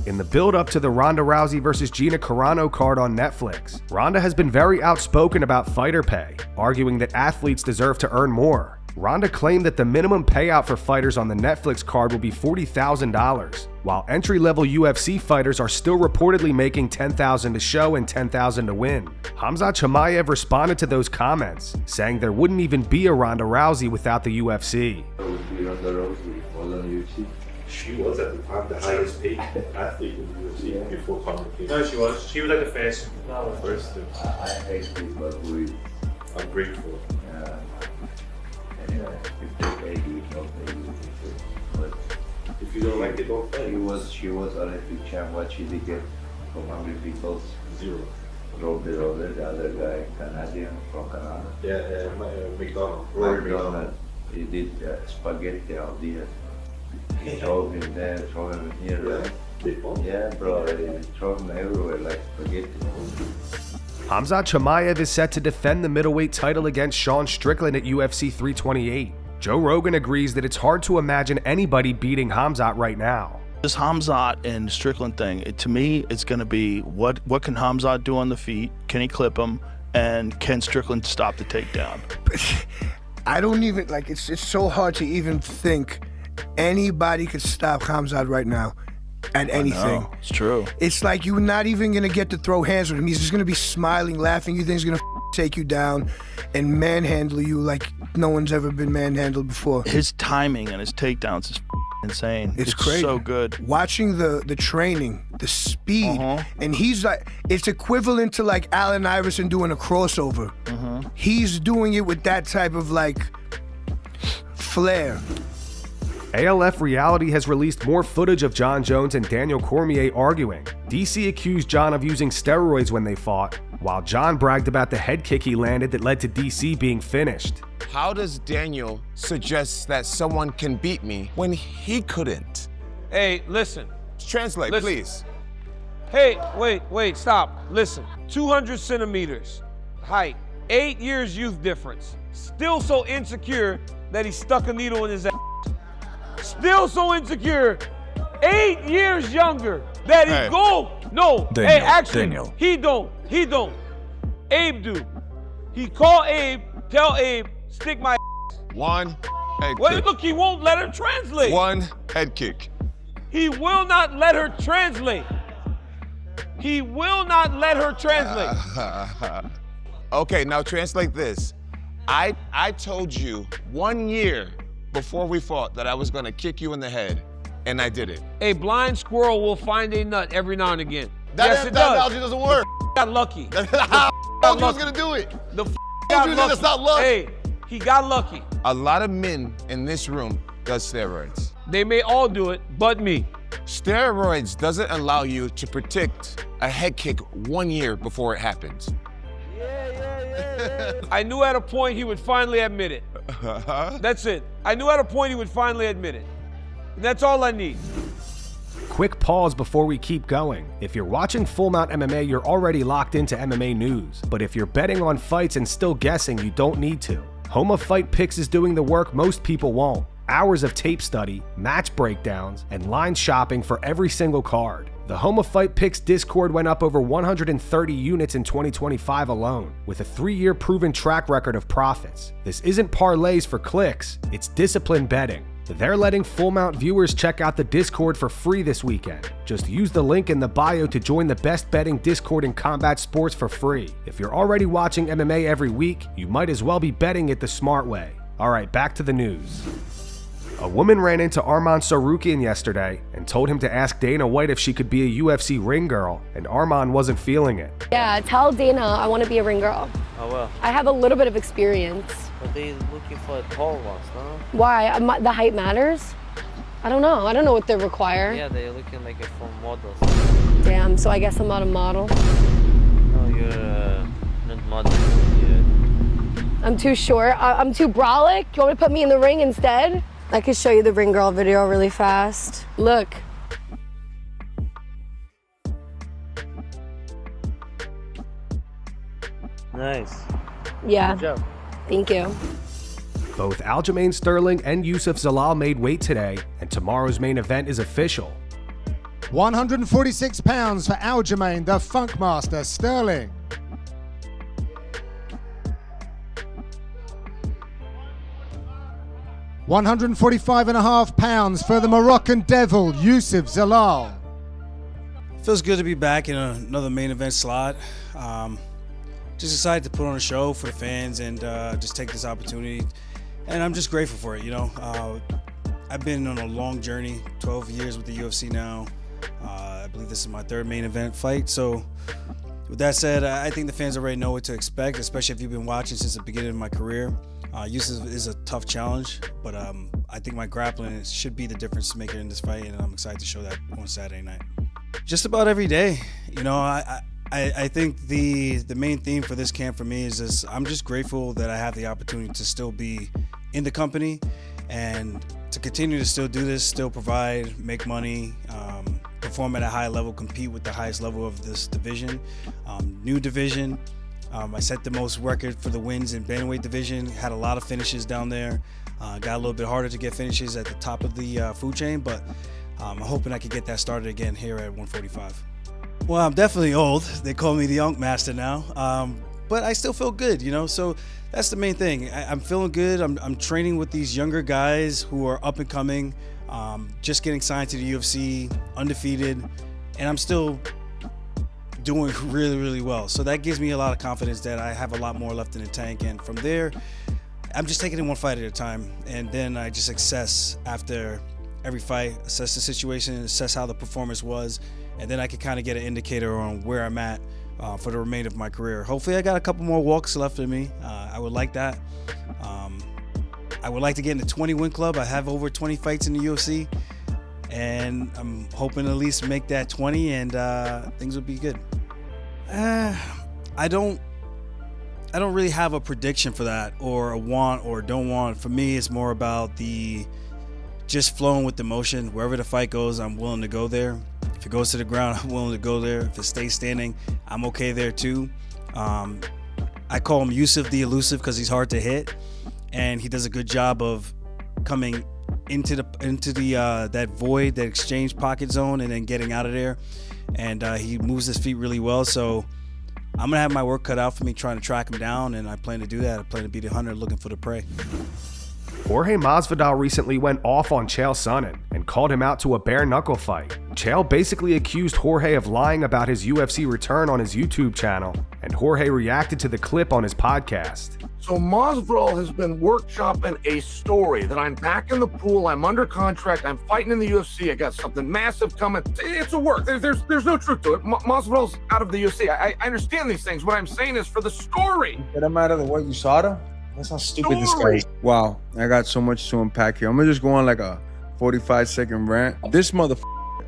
In the build-up to the Ronda Rousey vs. Gina Carano card on Netflix, Ronda has been very outspoken about fighter pay, arguing that athletes deserve to earn more. Ronda claimed that the minimum payout for fighters on the Netflix card will be $40,000, while entry-level UFC fighters are still reportedly making $10,000 to show and $10,000 to win. Khamzat Chimaev responded to those comments, saying there wouldn't even be a Ronda Rousey without the UFC. Ronda Rousey was on UFC. She was at the time the highest paid athlete in the UFC before Cormier came. No, she was. She was like the first. No, First. I hate people who I'm grateful. anyway, if they pay you, don't pay you. But If you don't like it, don't play. she was Olympic champ. What she did get from how many people? 0. Rogan, the other guy, Canadian from Canada. Yeah, McDonald. Rory McDonald. He did spaghetti out there. He throw him there, throw him here. Yeah. Right? Big ball. Yeah, bro, he throw him everywhere like spaghetti. Khamzat Chimaev is set to defend the middleweight title against Sean Strickland at UFC 328. Joe Rogan agrees that it's hard to imagine anybody beating Khamzat right now. This Khamzat and Strickland thing, to me, it's going to be what can Khamzat do on the feet? Can he clip him? And can Strickland stop the takedown? I don't even, like, it's so hard to even think anybody could stop Khamzat right now at anything. No, it's true. It's like you're not even going to get to throw hands with him. He's just going to be smiling, laughing. You think he's going to take you down and manhandle you like no one's ever been manhandled before. His timing and his takedowns is insane. It's crazy. So good. Watching the training, the speed, and he's like, it's equivalent to like Allen Iverson doing a crossover. He's doing it with that type of like flair. ALF Reality has released more footage of Jon Jones and Daniel Cormier arguing. DC accused Jon of using steroids when they fought, while Jon bragged about the head kick he landed that led to DC being finished. How does Daniel suggest that someone can beat me when he couldn't? Hey, listen. Translate, Listen. please. Hey, wait, stop. Listen. 200 centimeters height, 8 years youth difference. Still so insecure that he stuck a needle in his ass. Still so insecure, 8 years younger that he No, Daniel, hey, actually, Daniel. he don't. Abe do. He call Abe, tell Abe, stick my One head Wait, kick. look, he won't let her translate. One head kick. He will not let her translate. He will not let her translate. Okay, now translate this. I told you 1 year before we fought that I was gonna kick you in the head, and I did it. A blind squirrel will find a nut every now and again. That Yes, it that does. analogy doesn't work. Got lucky. I told you I was gonna do it. The told you that's not luck. Hey, he got lucky. A lot of men in this room does steroids. They may all do it, but me. Steroids doesn't allow you to predict a head kick 1 year before it happens. I knew at a point he would finally admit it. That's it. I knew at a point he would finally admit it. And that's all I need. Quick pause before we keep going. If you're watching Full Mount MMA, you're already locked into MMA news. But if you're betting on fights and still guessing, you don't need to. Homa Fight Picks is doing the work most people won't. Hours of tape study, match breakdowns, and line shopping for every single card. The Homa Fight Picks Discord went up over 130 units in 2025 alone, with a 3-year proven track record of profits. This isn't parlays for clicks, it's disciplined betting. They're letting Full Mount viewers check out the Discord for free this weekend. Just use the link in the bio to join the best betting Discord in combat sports for free. If you're already watching MMA every week, you might as well be betting it the smart way. Alright, back to the news. A woman ran into Arman Tsarukyan yesterday and told him to ask Dana White if she could be a UFC ring girl, and Arman wasn't feeling it. Yeah, tell Dana I want to be a ring girl. Oh well. I have a little bit of experience. But they looking for tall ones, no? Why? The height matters? I don't know. I don't know what they require. Yeah, they're looking like for models. Damn, so I guess I'm not a model. No, you're not model. I'm too short. I'm too brolic. You want me to put me in the ring instead? I could show you the ring girl video really fast. Look. Nice. Yeah. Good job. Thank you. Both Aljamain Sterling and Yusuf Zalal made weight today, and tomorrow's main event is official. 146 pounds for Aljamain, the Funkmaster Sterling. 145.5 pounds for the Moroccan Devil, Yusuf Zalal. Feels good to be back in another main event slot. Just excited to put on a show for the fans and just take this opportunity. And I'm just grateful for it, you know. I've been on a long journey, 12 years with the UFC now. I believe this is my third main event fight. So with that said, I think the fans already know what to expect, especially if you've been watching since the beginning of my career. Yusuf is a tough challenge, but I think my grappling should be the difference maker in this fight, and I'm excited to show that on Saturday night. Just about every day, you know. I think the main theme for this camp for me is this: I'm just grateful that I have the opportunity to still be in the company and to continue to still do this, still provide, make money, perform at a high level, compete with the highest level of this division, new division. I set the most record for the wins in bantamweight division, had a lot of finishes down there. Got a little bit harder to get finishes at the top of the food chain, but I'm hoping I could get that started again here at 145. Well, I'm definitely old. They call me the Unk Master now, but I still feel good, you know, so that's the main thing. I'm feeling good. I'm training with these younger guys who are up and coming, just getting signed to the UFC, undefeated, and I'm still doing really, really well. So that gives me a lot of confidence that I have a lot more left in the tank. And from there, I'm just taking it one fight at a time. And then I just assess after every fight, assess the situation, assess how the performance was. And then I can kind of get an indicator on where I'm at for the remainder of my career. Hopefully I got a couple more walks left in me. I would like that. I would like to get in the 20 win club. I have over 20 fights in the UFC. And I'm hoping to at least make that 20 and things will be good. I don't really have a prediction for that or a want or don't want. For me, it's more about the just flowing with the motion. Wherever the fight goes, I'm willing to go there. If it goes to the ground, I'm willing to go there. If it stays standing, I'm okay there too. I call him Yusuf the Elusive because he's hard to hit, and he does a good job of coming into the that void, that exchange pocket zone, and then getting out of there. And he moves his feet really well. So I'm gonna have my work cut out for me trying to track him down, and I plan to do that. I plan to be the hunter looking for the prey. Jorge Masvidal recently went off on Chael Sonnen and called him out to a bare-knuckle fight. Chael basically accused Jorge of lying about his UFC return on his YouTube channel, and Jorge reacted to the clip on his podcast. So Masvidal has been workshopping a story that I'm back in the pool, I'm under contract, I'm fighting in the UFC, I got something massive coming. It's a work. There's no truth to it. Masvidal's out of the UFC. I understand these things. What I'm saying is for the story. It doesn't matter the way you saw them. That's how stupid this guy is. Wow, I got so much to unpack here. I'm gonna just go on like a 45-second rant. This motherfucker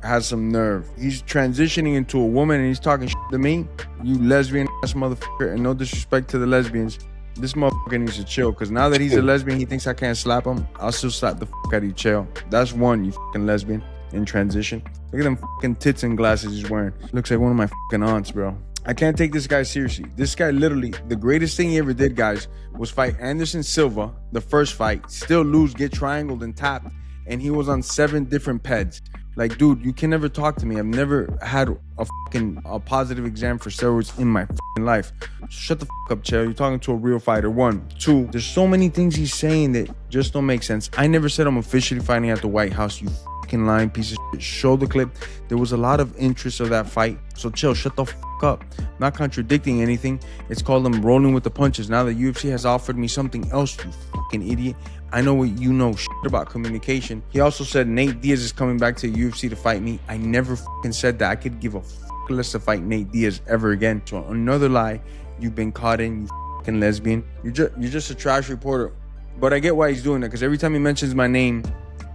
has some nerve. He's transitioning into a woman and he's talking shit to me. You lesbian ass motherfucker, and no disrespect to the lesbians. This motherfucker needs to chill, because now that he's a lesbian, he thinks I can't slap him. I'll still slap the fuck out of you, Chael. That's one, you fucking lesbian in transition. Look at them fucking tits and glasses he's wearing. Looks like one of my fucking aunts, bro. I can't take this guy seriously. This guy literally, the greatest thing he ever did, guys, was fight Anderson Silva, the first fight, still lose, get triangled and tapped, and he was on 7 different peds. Like, dude, you can never talk to me. I've never had a positive exam for steroids in my fucking life. Shut the fuck up, Chael. You're talking to a real fighter. 1, 2, there's so many things he's saying that just don't make sense. I never said I'm officially fighting at the White House, you fucking lying piece of shit. Show the clip. There was a lot of interest of that fight. So Chael, shut the fuck up. I'm not contradicting anything. It's called them rolling with the punches. Now the UFC has offered me something else, you fucking idiot. I know what you know shit about communication. He also said Nate Diaz is coming back to the UFC to fight me. I never fucking said that. I could give a fuck less to fight Nate Diaz ever again. So another lie you've been caught in, you fucking lesbian. You're just a trash reporter. But I get why he's doing that, because every time he mentions my name,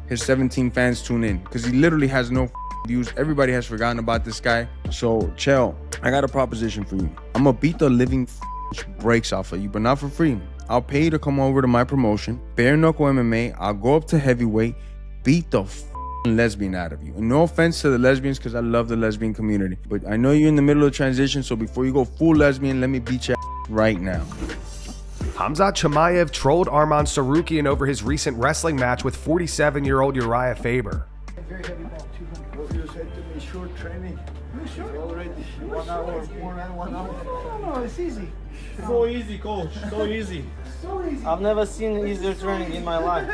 his 17 fans tune in, because he literally has no views. Everybody has forgotten about this guy. So Chael, I got a proposition for you. I'm gonna beat the living breaks off of you, but not for free. I'll pay you to come over to my promotion, bare knuckle MMA. I'll go up to heavyweight, beat the lesbian out of you. And no offense to the lesbians, because I love the lesbian community, but I know you're in the middle of transition, so before you go full lesbian, let me beat your right now. Khamzat Chimaev trolled Arman Tsarukyan over his recent wrestling match with 47-year-old Urijah Faber. Very heavy ball, 200. It's short training. You sure? It's already 1 hour, more than 1 hour. No, it's easy. So easy, coach. So easy. So easy. I've never seen easier training in my life.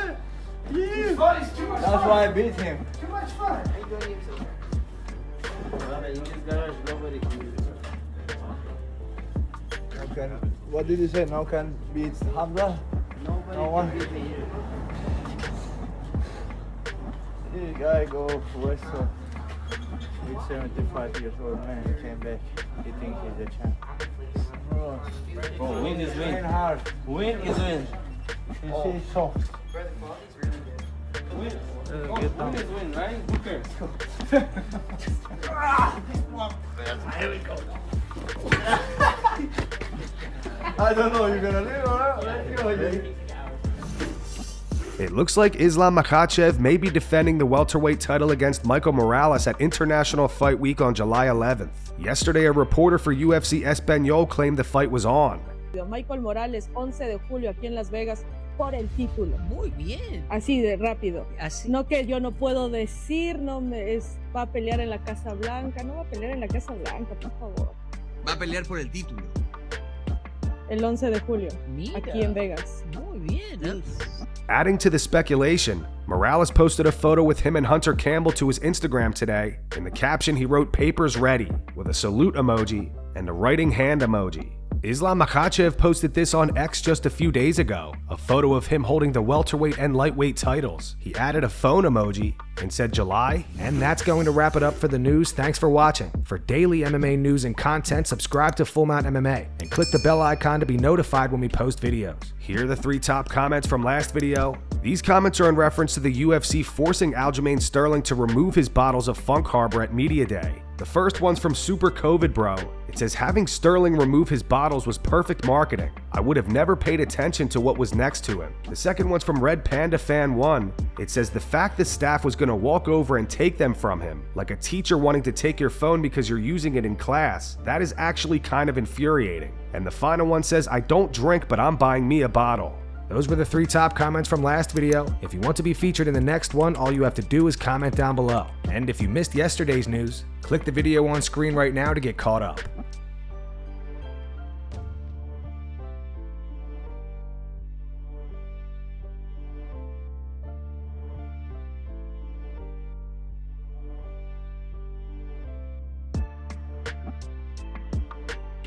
It's fun. It's too much fun. That's why I beat him. Too much fun. In this garage, nobody can do it. What did you say? No can beat Hamza? Nobody No one? can beat me here. This guy go wrestle with 75 years old man. He came back. He thinks he's a champ. Bro, win is win. Train hard. Win is win. You see, soft. Win. Get down. Win is win, right? Who cares? Here we go. I don't know. You're gonna live or not? Let's go. It looks like Islam Makhachev may be defending the welterweight title against Michael Morales at International Fight Week on July 11th. Yesterday, a reporter for UFC Español claimed the fight was on. Michael Morales, 11 de julio aquí en Las Vegas por el título. Muy bien. Así de rápido. Así. No que yo no puedo decir, va a pelear en la Casa Blanca, no va a pelear en la Casa Blanca, por favor. Va a pelear por el título. El 11 de julio, Mira. aquí en Vegas. Muy bien. Adding to the speculation, Morales posted a photo with him and Hunter Campbell to his Instagram today. In the caption, he wrote "Papers ready" with a salute emoji and a writing hand emoji. Islam Makhachev posted this on X just a few days ago, a photo of him holding the welterweight and lightweight titles. He added a phone emoji and said July. And that's going to wrap it up for the news. Thanks for watching. For daily MMA news and content, subscribe to Full Mount MMA and click the bell icon to be notified when we post videos. Here are the 3 top comments from last video. These comments are in reference to the UFC forcing Aljamain Sterling to remove his bottles of Funk Harbor at Media Day. The first one's from Super COVID Bro. It says, having Sterling remove his bottles was perfect marketing. I would have never paid attention to what was next to him. The second one's from Red Panda Fan 1. It says, the fact the staff was going to walk over and take them from him, like a teacher wanting to take your phone because you're using it in class, that is actually kind of infuriating. And the final one says, I don't drink, but I'm buying me a bottle. Those were the 3 top comments from last video. If you want to be featured in the next one, all you have to do is comment down below. And if you missed yesterday's news, click the video on screen right now to get caught up.